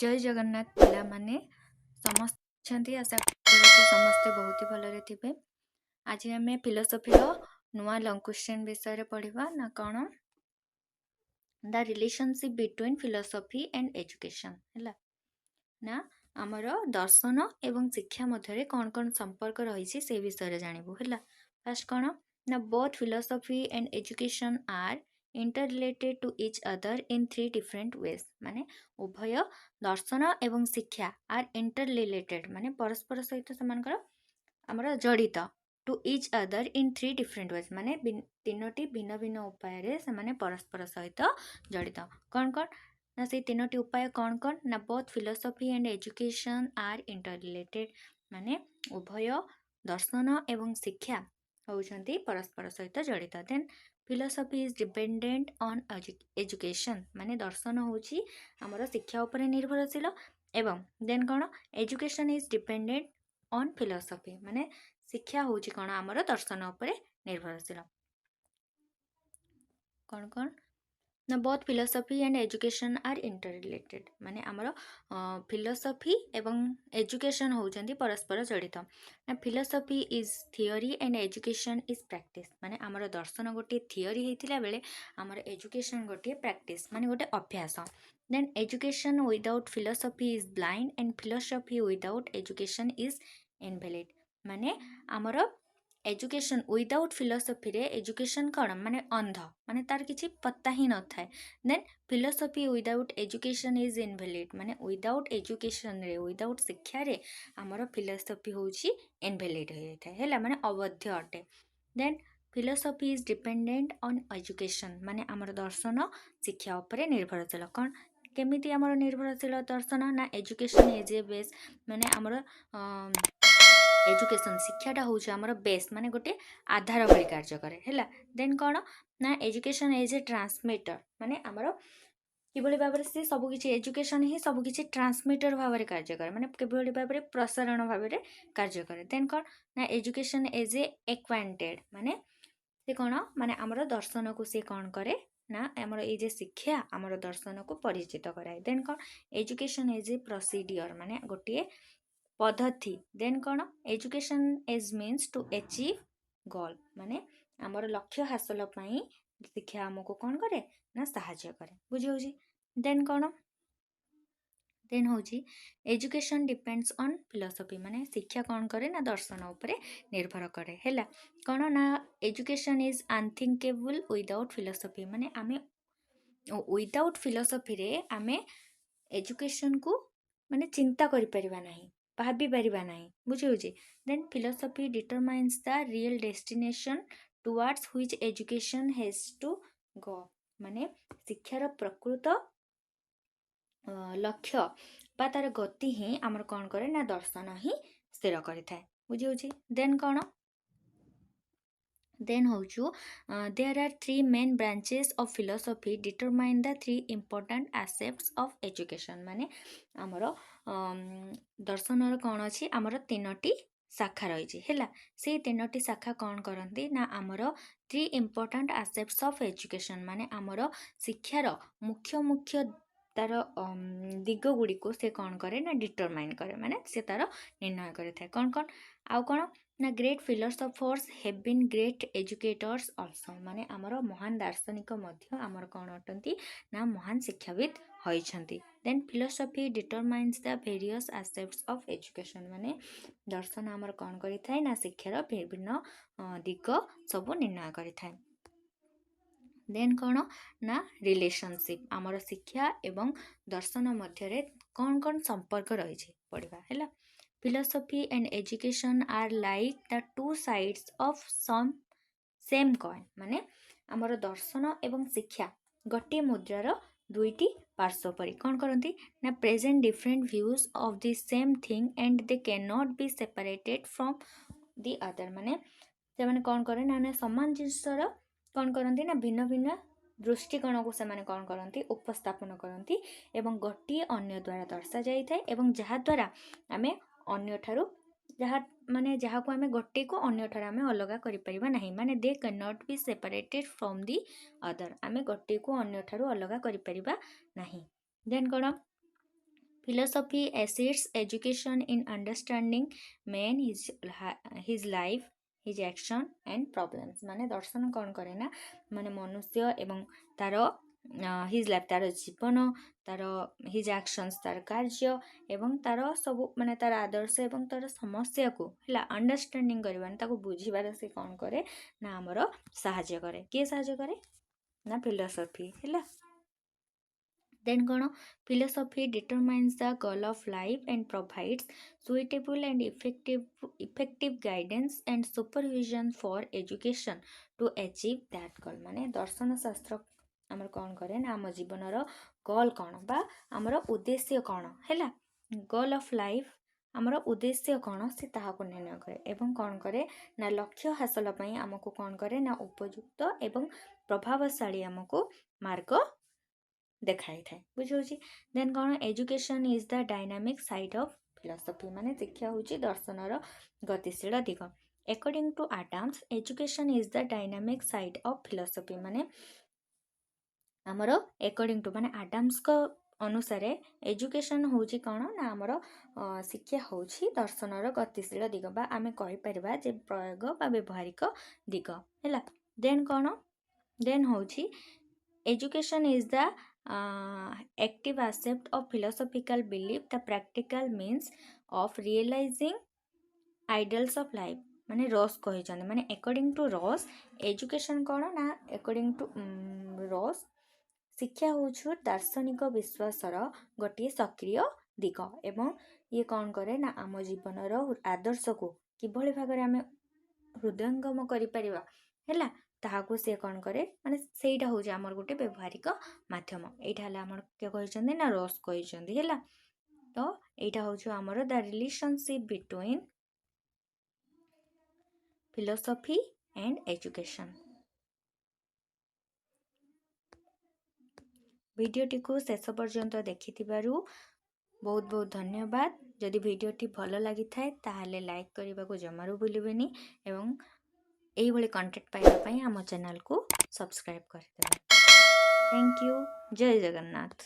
जय जगन्नाथ पिला माने समस्त आशा करूँ समस्ते बहुत ही भलरे थिबे। आज आम फिलोसफी नुआ लंग क्वेश्चन विषय पढ़ा ना कौन the relationship between philosophy and education है ना आमर दर्शन एवं शिक्षा मध्य कौन कौन संपर्क रही से विषय जानबू है। फास्ट कौन ना both philosophy and education are interrelated to each other in 3 different ways माने उभय दर्शन एवं शिक्षा आर इंटररिलेटेड माने परस्पर सहित से आमर जड़ित to each other in 3 different ways माने तीनोटी भिन्न भिन्न उपाय से परस्पर सहित जड़ित कौन कौन ना से तीनोटी उपाय कौन कौन ना both philosophy and education are interrelated माने उभय दर्शन एवं शिक्षा होउछंती परस्पर सहित जड़ित। Then philosophy is dependent on education माने दर्शन होउची हमर शिक्षा उपरे निर्भरशील एवं देन कौन education is dependent on philosophy माने शिक्षा होउची कौन हमर दर्शन उपरे निर्भरशील कौन कौन ना both philosophy and education are interrelated माने आमर फिलोसफी एवं एजुकेशन होउछंती परस्पर जड़ित ना philosophy is theory and education is practice माने आमर दर्शन गोटे थियोरी हेतिला बेले आमर एजुकेशन गोटे प्रैक्टिस माने गोटे अभ्यास। Then education without philosophy is blind and philosophy without education is invalid माने आमर एजुकेशन विदाउट फिलोसफी रे एजुकेशन कौन माने अंध माने तार किसी पत्ता ही न थाए। Then philosophy without education is invalid माने विदाउट एजुकेशन रे विदाउट शिक्षा रे आमर फिलोसफी होउची इनवैलिड हो थाए हैला माने अवध्य अटे। Then philosophy is dependent on education माने आमर दर्शन शिक्षा उपरे निर्भरशील कौन केमिति आमर निर्भरशील दर्शन ना एजुकेशन इज ए बेस माने आमर एजुकेशन शिक्षाटा हूँ आमर बेस माने गोटे आधार भली कार्य करे है। देन कौन ना एजुकेशन एज ए ट्रांसमीटर माने आमर किभली भाव से सबकि एजुकेशन ही सबकि ट्रांसमीटर भाव में कार्य करे माने किभली भाव में प्रसारण भाव में कार्य करे। देन कौन ना एजुकेशन एज ए एक्वांटेड माने से कौन माने आमर दर्शन को सी कौन करे ना आमर ये शिक्षा आमर दर्शन को परिचित कराए। देन कौन एजुकेशन एज ए प्रोसीडियर माने गोटे पद्धति। देन कौन education as means to achieve goal माने आमर लक्ष्य हासिल पाई शिक्षा आमको कौन करे ना साहाय्य करे बुझी। देन कौन देन होची एजुकेशन डिपेंड्स ऑन फिलोसफी माने शिक्षा कौन करे ना दर्शन उपरे निर्भर करे हैला कौन ना education is unthinkable without philosophy माने आमे विदाउट फिलोसफी रे आमे एजुकेशन को माने चिंता करि परिबा नाही भाभी पारिबा नाही बुझी। Then philosophy determines the real destination towards which education has to go माने शिक्षार प्रकृत लक्ष्य बा तार गति ही आमर कौन करे ना दर्शन ही स्थिर करि थाए बुझी। देन कौन देन होचु there are 3 main branches of philosophy determine the 3 important aspects of education माने आमर दर्शन कौन अच्छी आमर 3टी शाखा रही है से 3टी शाखा कौन करती ना आमर 3 इंपोर्टेंट एस्पेक्ट्स ऑफ एजुकेशन माने आमर शिक्षार मुख्य मुख्य तार दिग गुड़ी को से कौन करे ना डिटरमाइन करे माने से तार निर्णय करे थाए कौन कौन आउ कौन ना great philosophers have been great educators also माने आमर महान दार्शनिक मध्य आमर कौन अटंती ना महान शिक्षाविद होइछंती। Then philosophy determines the various aspects of education माने दर्शन आमर कौन करि थाए ना शिक्षार विभिन्न दिग सब निर्णय करि थाए। देन कौन ना रिलेशनशिप आमर शिक्षा एवं दर्शन मध्य कौन कौन संपर्क रही पढ़ा है। Philosophy and education are like the 2 sides of some same coin माने आमर दर्शन एवं शिक्षा गोटे मुद्रार 2टी पार्श्व परी कौन करती ना present different views of the same thing and they can not be separated from the other माने से माने कौन करे ना समान जिनसर कौन करती ना भिन्न भिन्न दृष्टिकोण को से माने कौन करती उपस्थापन करती एवं गोटे अन्य द्वारा दर्शा जाई थाए एवं जहा द्वारा आमे अन्य ठारू जहाँ माने जहाँ को आमे गोटे को अन्य ठारू आमे अलग करि परिबा नाही माने they can not be separated from the other आमे गोटे को अन्य ठारू अलग करि परिबा नाही। देन कौन Philosophy assists education in understanding man, his life, his action and problems. ମାନେ ଦର୍ଶନ କ'ଣ କରେ ନା ମାନେ ମନୁଷ୍ୟ ଏବଂ ତାର ହିଜ୍ ଲାଇଫ୍ ତାର ଜୀବନ, ତାର ହିଜ୍ ଆକ୍ସନ୍ସ ତାର କାର୍ଯ୍ୟ ଏବଂ ତାର ସବୁ ମାନେ ତାର ଆଦର୍ଶ ଏବଂ ତାର ସମସ୍ୟାକୁ ହେଲା ଅଣ୍ଡରଷ୍ଟାଣ୍ଡିଂ କରିବା ତାକୁ ବୁଝିବାରେ ସେ କ'ଣ କରେ ନା ଆମର ସାହାଯ୍ୟ କରେ। କିଏ ସାହାଯ୍ୟ କରେ ନା ଫିଲୋସଫି ହେଲା। ଦେନ୍ କ'ଣ philosophy determines the goal of life and provides suitable and effective guidance and supervision for education to achieve that goal। ମାନେ ଦର୍ଶନ ଶାସ୍ତ୍ର ଆମର କ'ଣ କରେ ନା ଆମ ଜୀବନର ଗୋଲ୍ କ'ଣ ବା ଆମର ଉଦ୍ଦେଶ୍ୟ କ'ଣ ହେଲା ଗୋଲ୍ ଅଫ୍ ଲାଇଫ୍ ଆମର ଉଦ୍ଦେଶ୍ୟ କ'ଣ ସେ ତାହାକୁ ନିର୍ଣ୍ଣୟ କରେ ଏବଂ କ'ଣ କରେ ନା ଲକ୍ଷ୍ୟ ହାସଲ ପାଇଁ ଆମକୁ କ'ଣ କରେ ନା ଉପଯୁକ୍ତ ଏବଂ ପ୍ରଭାବଶାଳୀ ଆମକୁ ମାର୍ଗ ଦେଖାଇଥାଏ ବୁଝାଉଛି। ଦେନ୍ କ'ଣ education is the dynamic side of philosophy ମାନେ ଶିକ୍ଷା ହେଉଛି ଦର୍ଶନର ଗତିଶୀଳ ଦିଗ। According to Adams, education is the dynamic side of philosophy ମାନେ ଆମର according to ମାନେ ଆଡାମ୍ସଙ୍କ ଅନୁସାରେ ଏଜୁକେସନ୍ ହେଉଛି କ'ଣ ନା ଆମର ଶିକ୍ଷା ହେଉଛି ଦର୍ଶନର ଗତିଶୀଳ ଦିଗ ବା ଆମେ କହିପାରିବା ଯେ ପ୍ରୟୋଗ ବା ବ୍ୟବହାରିକ ଦିଗ ହେଲା। ଦେନ୍ କ'ଣ ଦେନ୍ ହେଉଛି education is the active aspect of philosophical belief, the practical means of realizing ideals of life ମାନେ ରସ୍ କହିଛନ୍ତି ମାନେ according to ରସ୍ education କ'ଣ ନା according to ରସ୍ ଶିକ୍ଷା ହେଉଛି ଦାର୍ଶନିକ ବିଶ୍ୱାସର ଗୋଟିଏ ସକ୍ରିୟ ଦିଗ ଏବଂ ଇଏ କ'ଣ କରେ ନା ଆମ ଜୀବନର ଆଦର୍ଶକୁ କିଭଳି ଭାବରେ ଆମେ ହୃଦୟଙ୍ଗମ କରିପାରିବା ହେଲା ତାହାକୁ ସେ କ'ଣ କରେ ମାନେ ସେଇଟା ହେଉଛି ଆମର ଗୋଟେ ବ୍ୟବହାରିକ ମାଧ୍ୟମ। ଏଇଟା ହେଲା ଆମର କିଏ କହିଛନ୍ତି ନା ରସ୍ କହିଛନ୍ତି ହେଲା। ତ ଏଇଟା ହେଉଛି ଆମର the relationship between philosophy and education. ଭିଡ଼ିଓଟିକୁ ଶେଷ ପର୍ଯ୍ୟନ୍ତ ଦେଖିଥିବାରୁ ବହୁତ ବହୁତ ଧନ୍ୟବାଦ। ଯଦି ଭିଡ଼ିଓଟି ଭଲ ଲାଗିଥାଏ ତାହେଲେ ଲାଇକ୍ କରିବାକୁ ଜମାରୁ ଭୁଲିବେନି ଏବଂ ଏଇଭଳି କଣ୍ଟେଣ୍ଟ ପାଇବା ପାଇଁ ଆମ ଚ୍ୟାନେଲକୁ ସବସ୍କ୍ରାଇବ୍ କରିଦେବେ। Thank you. ଜୟ ଜଗନ୍ନାଥ।